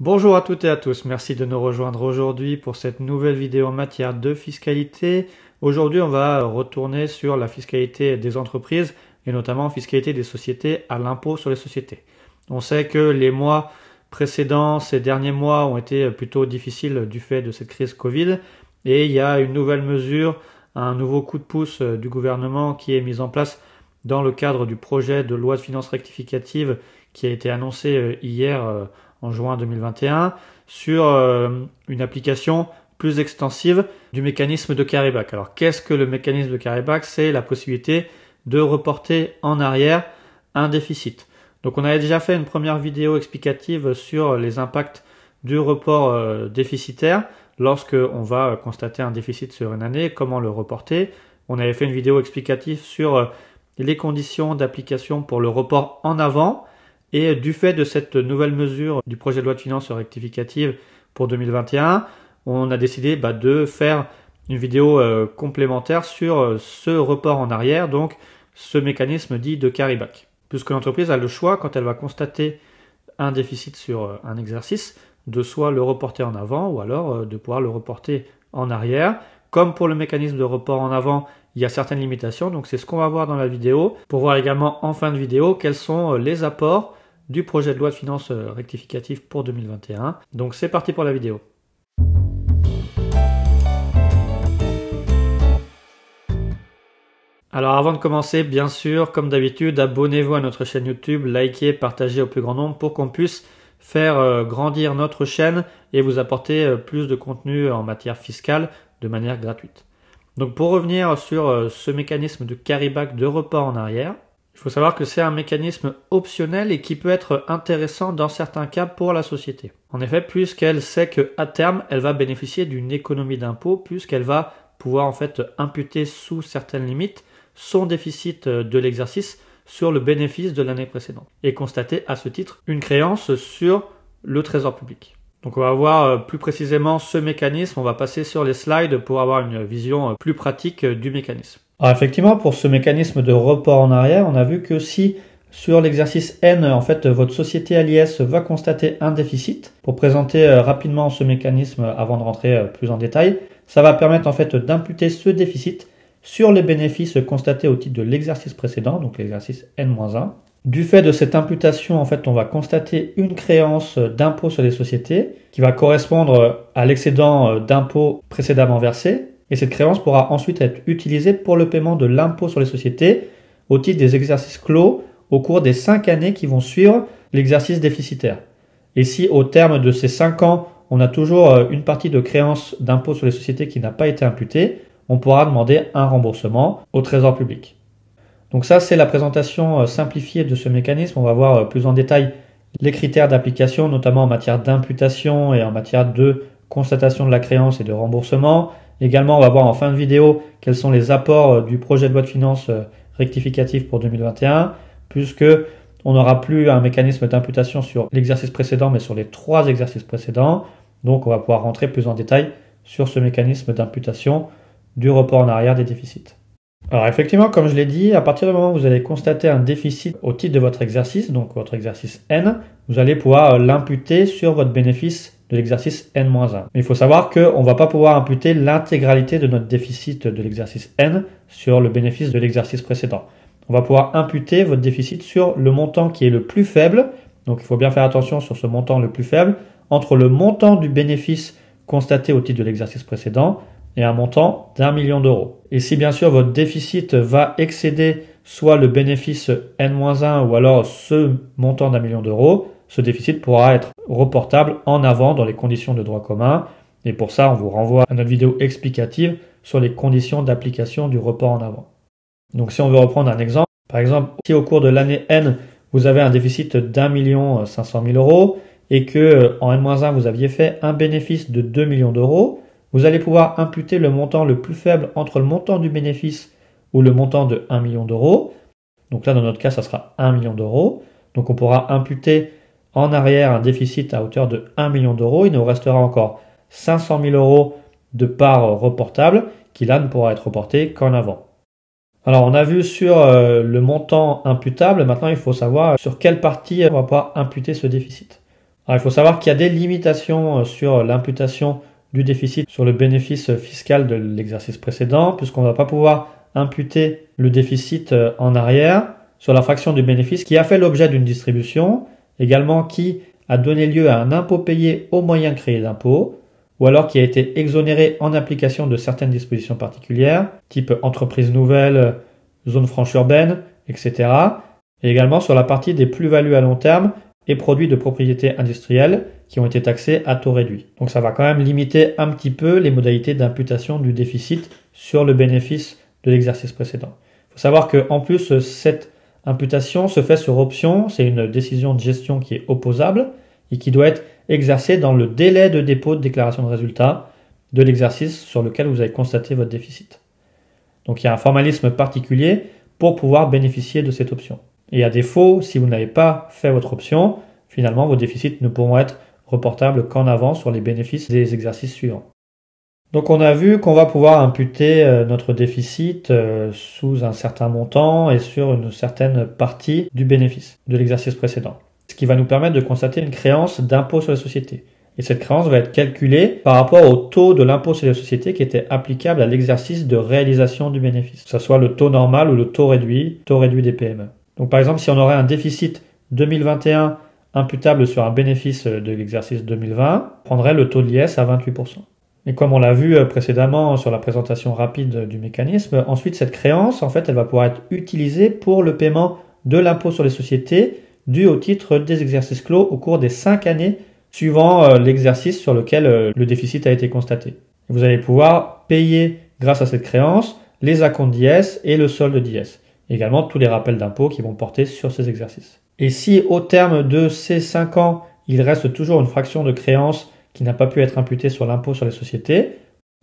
Bonjour à toutes et à tous, merci de nous rejoindre aujourd'hui pour cette nouvelle vidéo en matière de fiscalité. Aujourd'hui, on va retourner sur la fiscalité des entreprises et notamment fiscalité des sociétés à l'impôt sur les sociétés. On sait que les mois précédents, ces derniers mois ont été plutôt difficiles du fait de cette crise Covid et il y a une nouvelle mesure, un nouveau coup de pouce du gouvernement qui est mis en place dans le cadre du projet de loi de finances rectificative qui a été annoncé hier en juin 2021 sur une application plus extensive du mécanisme de carryback. Alors qu'est-ce que le mécanisme de carryback? C'est la possibilité de reporter en arrière un déficit. Donc on avait déjà fait une première vidéo explicative sur les impacts du report déficitaire lorsque on va constater un déficit sur une année, comment le reporter. On avait fait une vidéo explicative sur les conditions d'application pour le report en avant. Et du fait de cette nouvelle mesure du projet de loi de finances rectificative pour 2021, on a décidé de faire une vidéo complémentaire sur ce report en arrière, donc ce mécanisme dit de carryback. Puisque l'entreprise a le choix, quand elle va constater un déficit sur un exercice, de soit le reporter en avant ou alors de pouvoir le reporter en arrière. Comme pour le mécanisme de report en avant, il y a certaines limitations, donc c'est ce qu'on va voir dans la vidéo. Pour voir également en fin de vidéo quels sont les apports du projet de loi de finances rectificative pour 2021. Donc c'est parti pour la vidéo. Alors avant de commencer, bien sûr, comme d'habitude, abonnez-vous à notre chaîne YouTube, likez, partagez au plus grand nombre pour qu'on puisse faire grandir notre chaîne et vous apporter plus de contenu en matière fiscale de manière gratuite. Donc pour revenir sur ce mécanisme de carryback de report en arrière, il faut savoir que c'est un mécanisme optionnel et qui peut être intéressant dans certains cas pour la société. En effet, puisqu'elle sait qu'à terme, elle va bénéficier d'une économie d'impôt, puisqu'elle va pouvoir en fait imputer sous certaines limites son déficit de l'exercice sur le bénéfice de l'année précédente et constater à ce titre une créance sur le trésor public. Donc on va voir plus précisément ce mécanisme, on va passer sur les slides pour avoir une vision plus pratique du mécanisme. Alors effectivement, pour ce mécanisme de report en arrière, on a vu que si sur l'exercice N, en fait, votre société à l'IS va constater un déficit, pour présenter rapidement ce mécanisme avant de rentrer plus en détail, ça va permettre en fait d'imputer ce déficit sur les bénéfices constatés au titre de l'exercice précédent, donc l'exercice N-1. Du fait de cette imputation, en fait, on va constater une créance d'impôt sur les sociétés qui va correspondre à l'excédent d'impôt précédemment versé. Et cette créance pourra ensuite être utilisée pour le paiement de l'impôt sur les sociétés au titre des exercices clos au cours des 5 années qui vont suivre l'exercice déficitaire. Et si au terme de ces 5 ans, on a toujours une partie de créance d'impôt sur les sociétés qui n'a pas été imputée, on pourra demander un remboursement au trésor public. Donc ça, c'est la présentation simplifiée de ce mécanisme. On va voir plus en détail les critères d'application, notamment en matière d'imputation et en matière de constatation de la créance et de remboursement. Également, on va voir en fin de vidéo quels sont les apports du projet de loi de finances rectificative pour 2021, puisque on n'aura plus un mécanisme d'imputation sur l'exercice précédent, mais sur les 3 exercices précédents. Donc, on va pouvoir rentrer plus en détail sur ce mécanisme d'imputation du report en arrière des déficits. Alors effectivement, comme je l'ai dit, à partir du moment où vous allez constater un déficit au titre de votre exercice, donc votre exercice N, vous allez pouvoir l'imputer sur votre bénéfice de l'exercice N-1. Mais il faut savoir qu'on ne va pas pouvoir imputer l'intégralité de notre déficit de l'exercice N sur le bénéfice de l'exercice précédent. On va pouvoir imputer votre déficit sur le montant qui est le plus faible, donc il faut bien faire attention sur ce montant le plus faible, entre le montant du bénéfice constaté au titre de l'exercice précédent et un montant d'1 million d'euros. Et si bien sûr votre déficit va excéder soit le bénéfice N-1 ou alors ce montant d'1 million d'euros, ce déficit pourra être reportable en avant dans les conditions de droit commun. Et pour ça, on vous renvoie à notre vidéo explicative sur les conditions d'application du report en avant. Donc si on veut reprendre un exemple, par exemple, si au cours de l'année N, vous avez un déficit d'1 500 000 euros et que en N-1 vous aviez fait un bénéfice de 2 millions d'euros, vous allez pouvoir imputer le montant le plus faible entre le montant du bénéfice ou le montant de 1 million d'euros. Donc là, dans notre cas, ça sera 1 million d'euros. Donc on pourra imputer en arrière un déficit à hauteur de 1 million d'euros. Il nous restera encore 500 000 euros de part reportable qui là ne pourra être reporté qu'en avant. Alors on a vu sur le montant imputable. Maintenant, il faut savoir sur quelle partie on va pouvoir imputer ce déficit. Alors, il faut savoir qu'il y a des limitations sur l'imputation du déficit sur le bénéfice fiscal de l'exercice précédent, puisqu'on ne va pas pouvoir imputer le déficit en arrière sur la fraction du bénéfice qui a fait l'objet d'une distribution, également qui a donné lieu à un impôt payé au moyen créé d'impôt, ou alors qui a été exonéré en application de certaines dispositions particulières, type entreprise nouvelle, zone franche urbaine, etc. Et également sur la partie des plus-values à long terme et produits de propriété industrielle qui ont été taxés à taux réduit. Donc ça va quand même limiter un petit peu les modalités d'imputation du déficit sur le bénéfice de l'exercice précédent. Il faut savoir qu'en plus, cette imputation se fait sur option, c'est une décision de gestion qui est opposable et qui doit être exercée dans le délai de dépôt de déclaration de résultat de l'exercice sur lequel vous avez constaté votre déficit. Donc il y a un formalisme particulier pour pouvoir bénéficier de cette option. Et à défaut, si vous n'avez pas fait votre option, finalement vos déficits ne pourront être reportables qu'en avance sur les bénéfices des exercices suivants. Donc on a vu qu'on va pouvoir imputer notre déficit sous un certain montant et sur une certaine partie du bénéfice de l'exercice précédent. Ce qui va nous permettre de constater une créance d'impôt sur les sociétés. Et cette créance va être calculée par rapport au taux de l'impôt sur les sociétés qui était applicable à l'exercice de réalisation du bénéfice, que ce soit le taux normal ou le taux réduit des PME. Donc par exemple, si on aurait un déficit 2021 imputable sur un bénéfice de l'exercice 2020, on prendrait le taux de l'IS à 28%. Et comme on l'a vu précédemment sur la présentation rapide du mécanisme, ensuite cette créance, en fait, elle va pouvoir être utilisée pour le paiement de l'impôt sur les sociétés dû au titre des exercices clos au cours des 5 années suivant l'exercice sur lequel le déficit a été constaté. Vous allez pouvoir payer, grâce à cette créance, les acomptes d'IS et le solde d'IS. Également tous les rappels d'impôts qui vont porter sur ces exercices. Et si au terme de ces 5 ans, il reste toujours une fraction de créance qui n'a pas pu être imputée sur l'impôt sur les sociétés,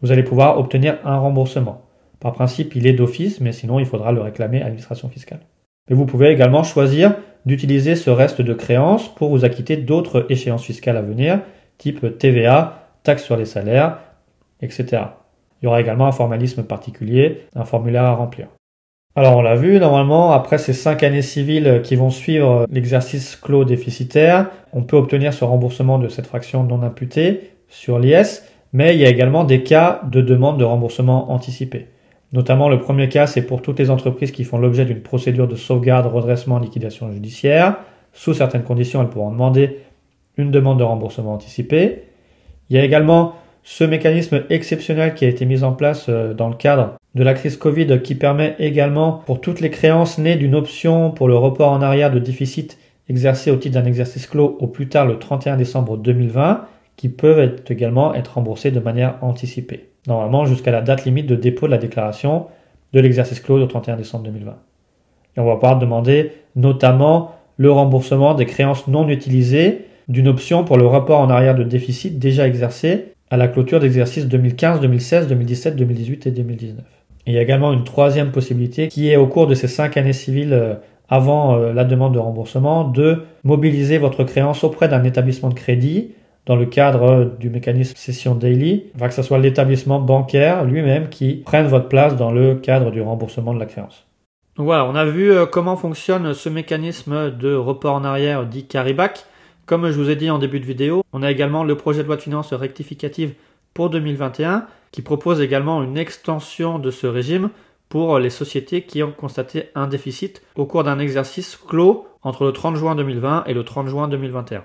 vous allez pouvoir obtenir un remboursement. Par principe, il est d'office, mais sinon il faudra le réclamer à l'administration fiscale. Mais vous pouvez également choisir d'utiliser ce reste de créance pour vous acquitter d'autres échéances fiscales à venir, type TVA, taxe sur les salaires, etc. Il y aura également un formalisme particulier, un formulaire à remplir. Alors on l'a vu, normalement, après ces 5 années civiles qui vont suivre l'exercice clos déficitaire, on peut obtenir ce remboursement de cette fraction non imputée sur l'IS, mais il y a également des cas de demande de remboursement anticipé. Notamment le premier cas, c'est pour toutes les entreprises qui font l'objet d'une procédure de sauvegarde, redressement, liquidation judiciaire. Sous certaines conditions, elles pourront demander une demande de remboursement anticipé. Il y a également ce mécanisme exceptionnel qui a été mis en place dans le cadre de la crise Covid qui permet également pour toutes les créances nées d'une option pour le report en arrière de déficit exercé au titre d'un exercice clos au plus tard le 31 décembre 2020 qui peuvent également être remboursées de manière anticipée. Normalement jusqu'à la date limite de dépôt de la déclaration de l'exercice clos au 31 décembre 2020. Et on va pouvoir demander notamment le remboursement des créances non utilisées d'une option pour le report en arrière de déficit déjà exercé à la clôture d'exercices 2015, 2016, 2017, 2018 et 2019. Et il y a également une troisième possibilité qui est au cours de ces 5 années civiles avant la demande de remboursement de mobiliser votre créance auprès d'un établissement de crédit dans le cadre du mécanisme Cession Daily, que ce soit l'établissement bancaire lui-même qui prenne votre place dans le cadre du remboursement de la créance. Donc voilà, on a vu comment fonctionne ce mécanisme de report en arrière dit carry-back. Comme je vous ai dit en début de vidéo, on a également le projet de loi de finances rectificative pour 2021 qui propose également une extension de ce régime pour les sociétés qui ont constaté un déficit au cours d'un exercice clos entre le 30 juin 2020 et le 30 juin 2021.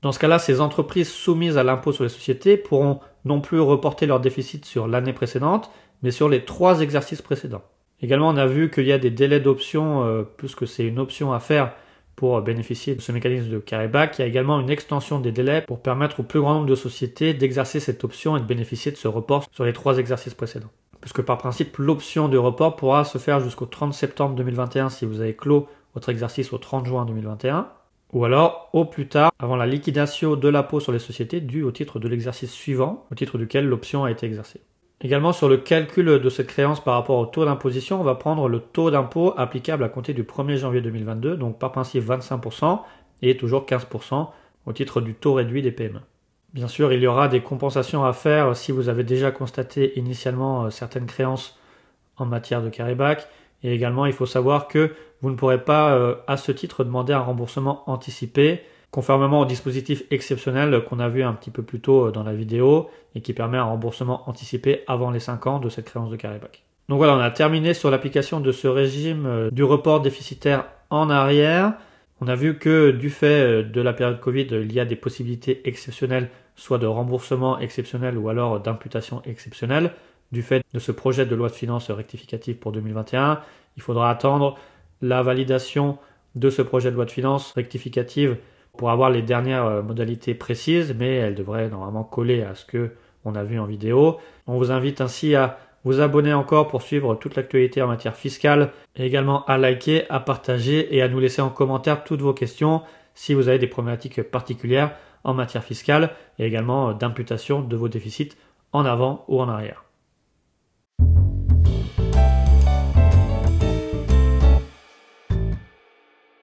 Dans ce cas-là, ces entreprises soumises à l'impôt sur les sociétés pourront non plus reporter leur déficit sur l'année précédente, mais sur les 3 exercices précédents. Également, on a vu qu'il y a des délais d'option, puisque c'est une option à faire pour bénéficier de ce mécanisme de carry-back. Il y a également une extension des délais pour permettre au plus grand nombre de sociétés d'exercer cette option et de bénéficier de ce report sur les 3 exercices précédents. Puisque par principe, l'option de report pourra se faire jusqu'au 30 septembre 2021 si vous avez clos votre exercice au 30 juin 2021. Ou alors, au plus tard, avant la liquidation de l'impôt sur les sociétés due au titre de l'exercice suivant, au titre duquel l'option a été exercée. Également, sur le calcul de cette créance par rapport au taux d'imposition, on va prendre le taux d'impôt applicable à compter du 1er janvier 2022, donc par principe 25% et toujours 15% au titre du taux réduit des PME. Bien sûr, il y aura des compensations à faire si vous avez déjà constaté initialement certaines créances en matière de carry-back. Et également, il faut savoir que vous ne pourrez pas, à ce titre, demander un remboursement anticipé conformément au dispositif exceptionnel qu'on a vu un petit peu plus tôt dans la vidéo et qui permet un remboursement anticipé avant les 5 ans de cette créance de carryback. Donc voilà, on a terminé sur l'application de ce régime du report déficitaire en arrière. On a vu que du fait de la période Covid, il y a des possibilités exceptionnelles, soit de remboursement exceptionnel ou alors d'imputation exceptionnelle. Du fait de ce projet de loi de finances rectificative pour 2021, il faudra attendre la validation de ce projet de loi de finances rectificative pour avoir les dernières modalités précises, mais elles devraient normalement coller à ce que on a vu en vidéo. On vous invite ainsi à vous abonner encore pour suivre toute l'actualité en matière fiscale et également à liker, à partager et à nous laisser en commentaire toutes vos questions si vous avez des problématiques particulières en matière fiscale et également d'imputation de vos déficits en avant ou en arrière.